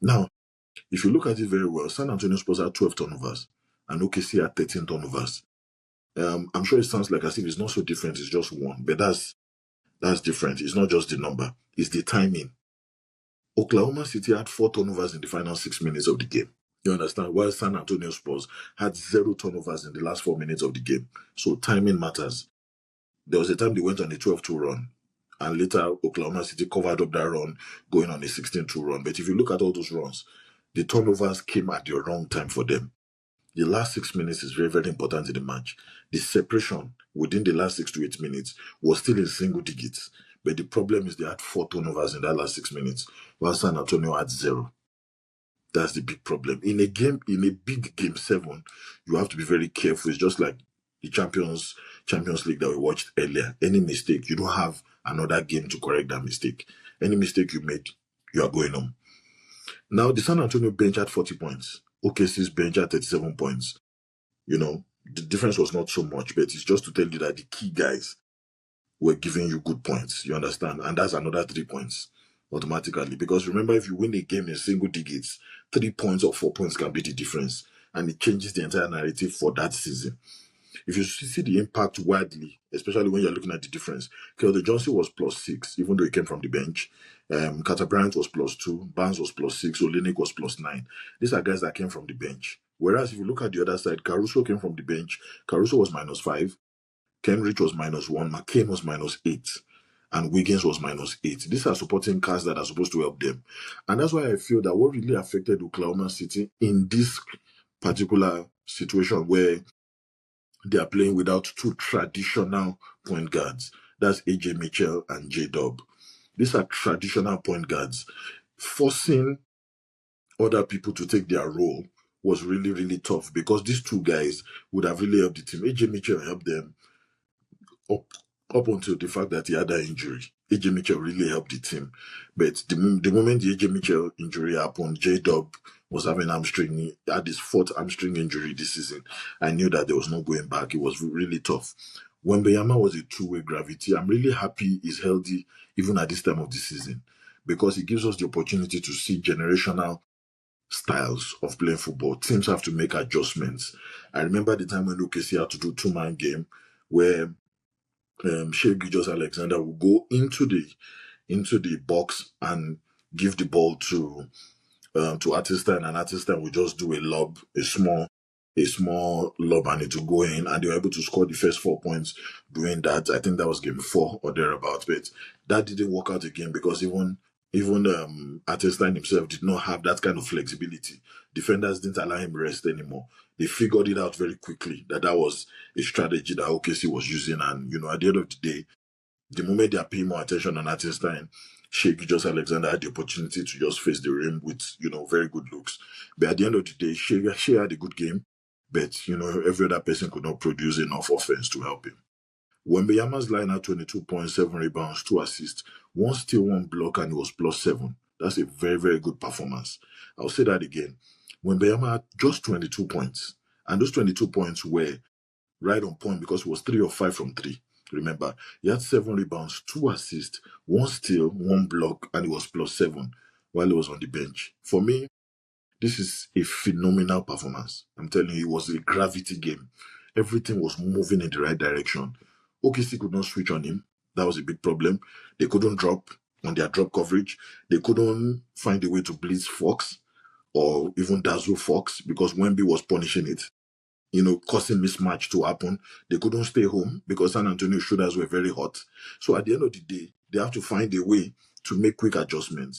Now, if you look at it very well, San Antonio Spurs had 12 turnovers and OKC had 13 turnovers. I'm sure it sounds like as if it's not so different, it's just one, but that's different. It's not just the number, it's the timing. Oklahoma City had 4 turnovers in the final 6 minutes of the game. You understand? While San Antonio Spurs had 0 turnovers in the last 4 minutes of the game. So timing matters. There was a time they went on a 12-2 run, and later Oklahoma City covered up that run, going on a 16-2 run. But if you look at all those runs, the turnovers came at the wrong time for them. The last 6 minutes is very, very important in the match. The separation within the last 6 to 8 minutes was still in single digits. But the problem is they had 4 turnovers in that last 6 minutes, while San Antonio had 0. That's the big problem. In a big game 7, you have to be very careful. It's just like the Champions League that we watched earlier. Any mistake, you don't have another game to correct that mistake. Any mistake you made, you are going home. Now, the San Antonio bench had 40 points. OKC's bench had 37 points. The difference was not so much, but it's just to tell you that the key guys were giving you good points. You understand? And that's another 3 points automatically. Because remember, if you win a game in single digits, 3 points or 4 points can be the difference. And it changes the entire narrative for that season. If you see the impact widely, especially when you're looking at the difference, Keldon Johnson was +6, even though he came from the bench. Carter Bryant was +2, Barnes was +6, Olenek was +9. These are guys that came from the bench. Whereas if you look at the other side, Caruso came from the bench. Caruso was -5. Kenrich was -1. McCain was -8. And Wiggins was -8. These are supporting cast that are supposed to help them. And that's why I feel that what really affected Oklahoma City in this particular situation where they are playing without 2 traditional point guards. That's AJ Mitchell and J-Dub. These are traditional point guards. Forcing other people to take their role was really, really tough because these 2 guys would have really helped the team. AJ Mitchell helped them up until the fact that he had that injury. AJ Mitchell really helped the team. But the moment the AJ Mitchell injury happened, J-Dub was having hamstring, had his 4th hamstring injury this season. I knew that there was no going back. It was really tough. Wembanyama was a 2-way gravity. I'm really happy he's healthy even at this time of the season because it gives us the opportunity to see generational styles of playing football. Teams have to make adjustments. I remember the time when OKC had to do 2-man game where Shea Gilgeous-Alexander will go into the box and give the ball to Artistan, and Artistan will just do a lob, a small lob, and it will go in, and they were able to score the first 4 points doing that. I think that was game 4 or thereabouts, but that didn't work out again because even Artistan himself did not have that kind of flexibility. Defenders didn't allow him rest anymore. They figured it out very quickly that was a strategy that OKC was using, and at the end of the day, the moment they are paying more attention on Artistan, Shea Gilgeous-Alexander had the opportunity to just face the rim with very good looks. But at the end of the day, Shea had a good game, but every other person could not produce enough offense to help him. Wembanyama's line had 22 points, 7 rebounds, 2 assists, 1 steal, 1 block, and he was +7. That's a very, very good performance. I'll say that again. Wembanyama had just 22 points, and those 22 points were right on point because he was 3 of 5 from 3. Remember, he had 7 rebounds, 2 assists, 1 steal, 1 block, and he was +7 while he was on the bench. For me, this is a phenomenal performance. I'm telling you, it was a gravity game. Everything was moving in the right direction. OKC could not switch on him. That was a big problem. They couldn't drop on their drop coverage. They couldn't find a way to blitz Fox or even dazzle Fox because Wemby was punishing it, causing mismatch to happen. They couldn't stay home because San Antonio shooters were very hot. So at the end of the day, they have to find a way to make quick adjustments.